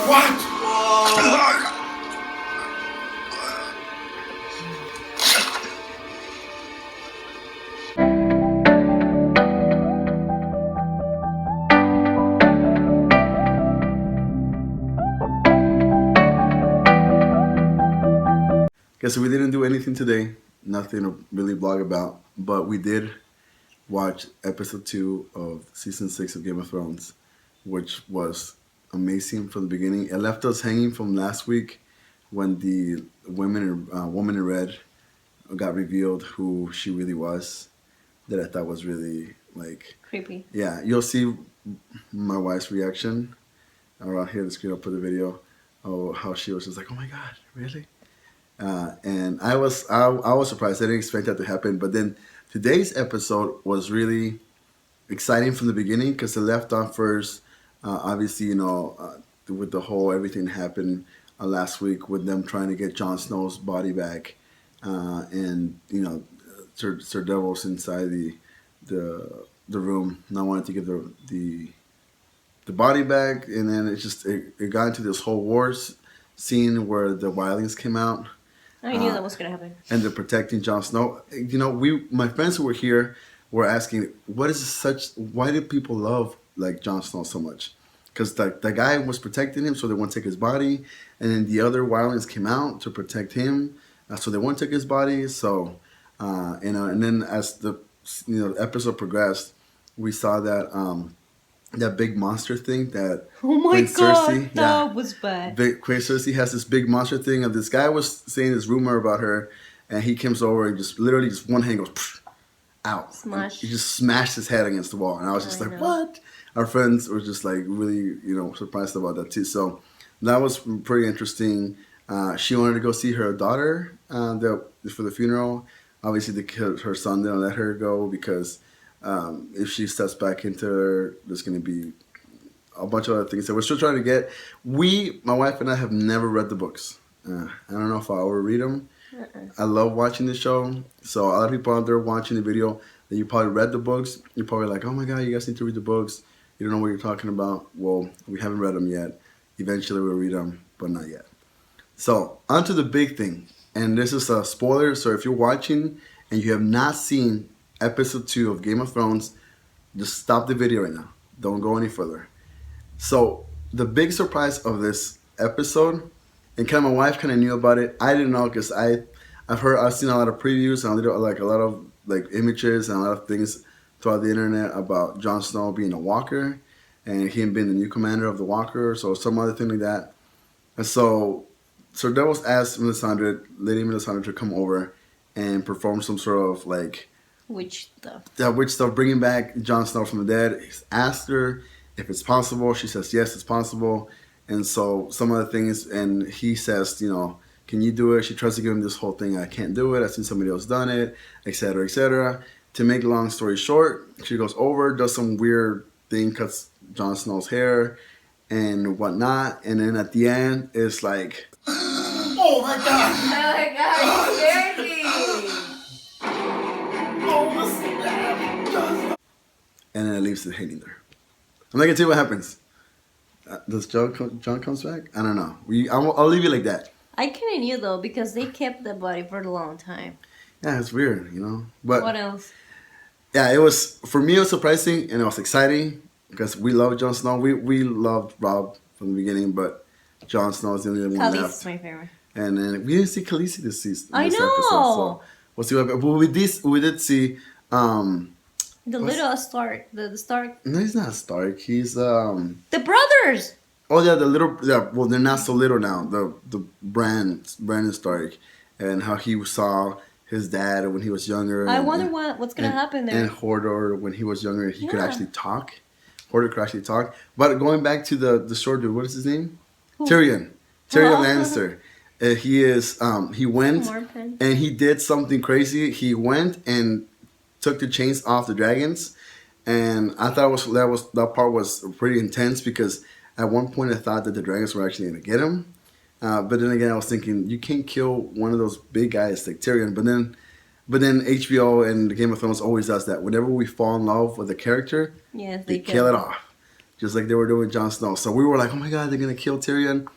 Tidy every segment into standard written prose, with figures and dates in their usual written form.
What? Guess we didn't do anything today. Nothing to really blog about, but we did watch episode 2 of season 6 of Game of Thrones, which was amazing from the beginning. It left us hanging from last week when the woman in red got revealed who she really was. That I thought was really like creepy. Yeah, you'll see my wife's reaction around here. The screen, I'll put the video. Oh, how she was just like, "Oh my god, really?" And I was surprised. I didn't expect that to happen. But then today's episode was really exciting from the beginning because it left off first. Obviously, with the whole everything happened last week with them trying to get Jon Snow's body back, and Sir Devils inside the room not wanting to give the body back, and then it got into this whole wars scene where the wildlings came out. I knew that was gonna happen. And they're protecting Jon Snow. My friends who were here were asking, why do people love like Jon Snow so much? Because the guy was protecting him, so they won't take his body, and then the other wildlings came out to protect him, so they won't take his body. So, and then as the episode progressed, we saw that that big monster thing that Queen Cersei, that was bad. Queen Cersei has this big monster thing of this guy was saying this rumor about her, and he comes over and just literally just one hand goes out. Smash. He just smashed his head against the wall, and I was just like, what? Our friends were just like really surprised about that too. So that was pretty interesting. She wanted to go see her daughter for the funeral. Obviously, her son didn't let her go because if she steps back into her, there's going to be a bunch of other things that we're still trying to get. My wife and I have never read the books. I don't know if I'll ever read them. I love watching the show. So a lot of people out there watching the video that you probably read the books, you're probably like, oh my God, you guys need to read the books. You don't know what you're talking about. Well, we haven't read them yet. Eventually we'll read them, but not yet. So on to the big thing. And this is a spoiler. So if you're watching and you have not seen episode 2 of Game of Thrones, just stop the video right now. Don't go any further. So the big surprise of this episode, and kind of my wife kind of knew about it. I didn't know because I've seen a lot of previews and a lot of images and a lot of things throughout the internet about Jon Snow being a Walker and him being the new commander of the Walkers or some other thing like that. And so Sir Devils asked Lady Melisandre to come over and perform some sort of witch stuff. That witch stuff, bringing back Jon Snow from the dead. He's asked her if it's possible. She says, yes, it's possible. And so some of the things, and he says, can you do it? She tries to give him this whole thing. I can't do it. I've seen somebody else done it, etc., etc. To make a long story short, she goes over, does some weird thing, cuts Jon Snow's hair and whatnot. And then at the end, it's like, oh my God. Oh my God, you scared me. And then it leaves it hanging there. I'm not gonna tell you what happens. Does John comes back? I don't know. I'll leave it like that. I kind of knew though because they kept the body for a long time. Yeah, it's weird, But what else? Yeah, for me it was surprising and it was exciting because we love Jon Snow. We loved Rob from the beginning, but Jon Snow is the only one left. Khaleesi is my favorite. And then we didn't see Khaleesi this season. I know. Episode, so we'll see what happens. But we did see. The little Stark, the Stark. No, he's not Stark. He's the brothers. Oh yeah, the little. Yeah, well, they're not so little now. The Brandon Stark, and how he saw his dad when he was younger. I wonder what's gonna happen there. And Hodor, when he was younger, he could actually talk. Hodor could actually talk. But going back to the short dude, what is his name? Who? Tyrion Lannister. He went and he did something crazy. He went and took the chains off the dragons, and I thought that part was pretty intense because at one point I thought that the dragons were actually going to get him, but then again I was thinking you can't kill one of those big guys like Tyrion. But then HBO and the Game of Thrones always does that. Whenever we fall in love with a character, yes, they kill it off. just like they were doing with Jon Snow. So we were like, oh my god, they're gonna kill Tyrion,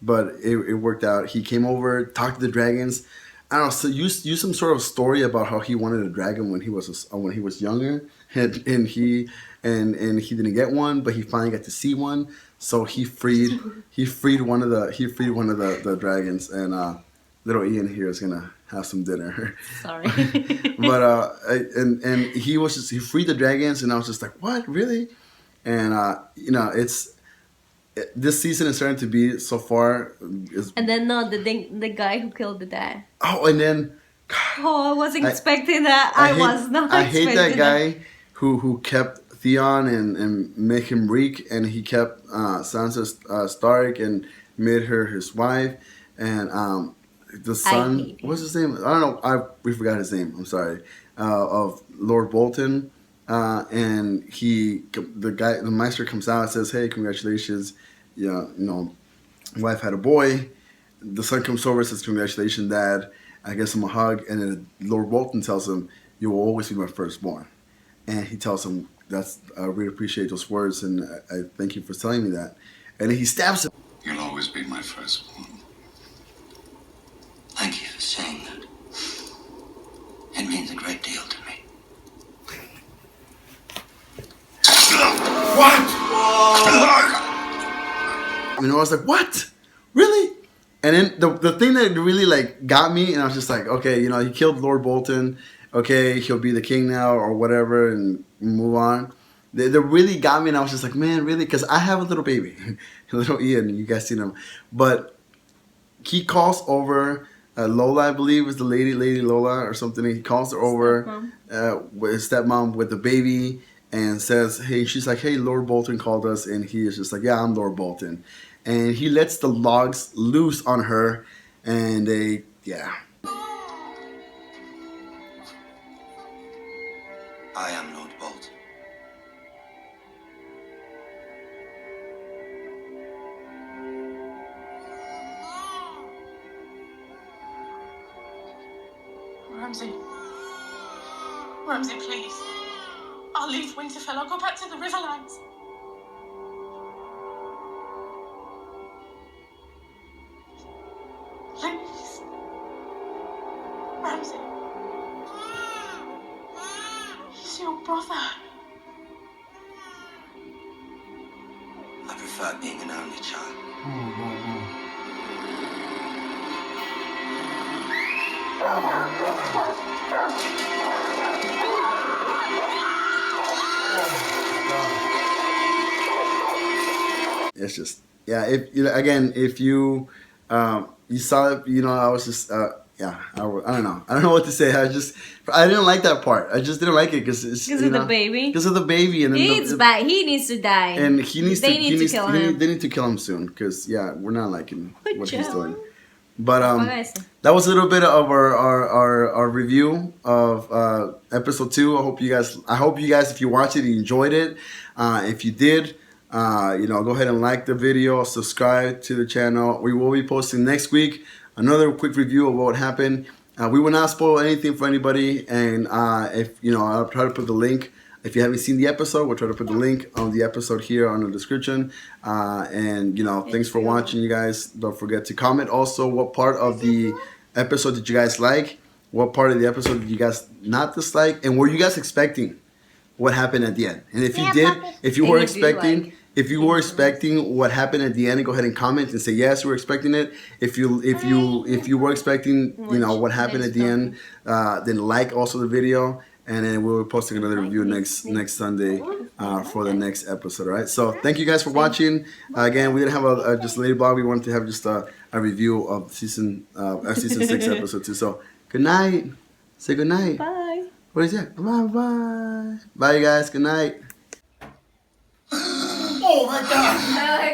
but it worked out. He came over, talked to the dragons. I don't know. So use some sort of story about how he wanted a dragon when he was younger, and he didn't get one, but he finally got to see one. So he freed one of the dragons, and little Ian here is gonna have some dinner. Sorry. But he freed the dragons, and I was just like, what, really? And this season is starting to be so far. And then the guy who killed the dad. Oh, and then. Oh, I wasn't expecting that. I was not. I hate that guy who kept Theon and made him reek, and he kept Sansa Stark and made her his wife, and the son. What's his name? I don't know. We forgot his name. I'm sorry. Of Lord Bolton. And the Maester comes out and says, "Hey, congratulations, wife had a boy." The son comes over and says, "Congratulations, Dad." I gives him a hug, and then Lord Bolton tells him, "You will always be my firstborn." And he tells him, "I really appreciate those words, and I thank you for telling me that." And then he stabs him. You'll always be my firstborn. Thank you for saying that. It means a great deal to me. What? I was like, what? Really? And then the thing that really like got me, and I was just like, okay, he killed Lord Bolton. Okay, he'll be the king now or whatever, and move on. They really got me, and I was just like, man, really? Because I have a little baby, little Ian. You guys seen him, but he calls over Lola, I believe, is the lady Lola or something. He calls her over, with his stepmom with the baby, and says, hey, she's like, hey, Lord Bolton called us, and he is just like, yeah, I'm Lord Bolton. And he lets the logs loose on her, and I am Lord Bolton. Ramsay, please. I'll leave Winterfell. I'll go back to the Riverlands. Please. Ramsay. He's your brother. I prefer being an only child. It's just, if you saw it, I was just, I don't know. I don't know what to say. I didn't like that part. I just didn't like it because of the baby. Because of the baby, and then he needs to die, and he needs they need to kill him. They need to kill him soon because we're not liking what he's doing. But that was a little bit of our review of episode 2. I hope you guys, if you watched it, you enjoyed it. If you did, go ahead and like the video, subscribe to the channel. We will be posting next week another quick review of what happened. We will not spoil anything for anybody, and if I'll try to put the link. If you haven't seen the episode, we'll try to put the link on the episode here on the description. Thanks for watching, you guys. Don't forget to comment also what part of the episode did you guys like, what part of the episode did you guys not dislike, and were you guys expecting what happened at the end? And if you did, if you were expecting what happened at the end, go ahead and comment and say yes, we're expecting it. If you were expecting what happened at the end, then like also the video. And then we'll be posting another review next Sunday for the next episode, all right? So thank you guys for watching. Again, we didn't have just a lady blog. We wanted to have just a review of season 6, episode 2. So good night. Say good night. Bye. What is that? Bye, you guys. Good night. Oh my God!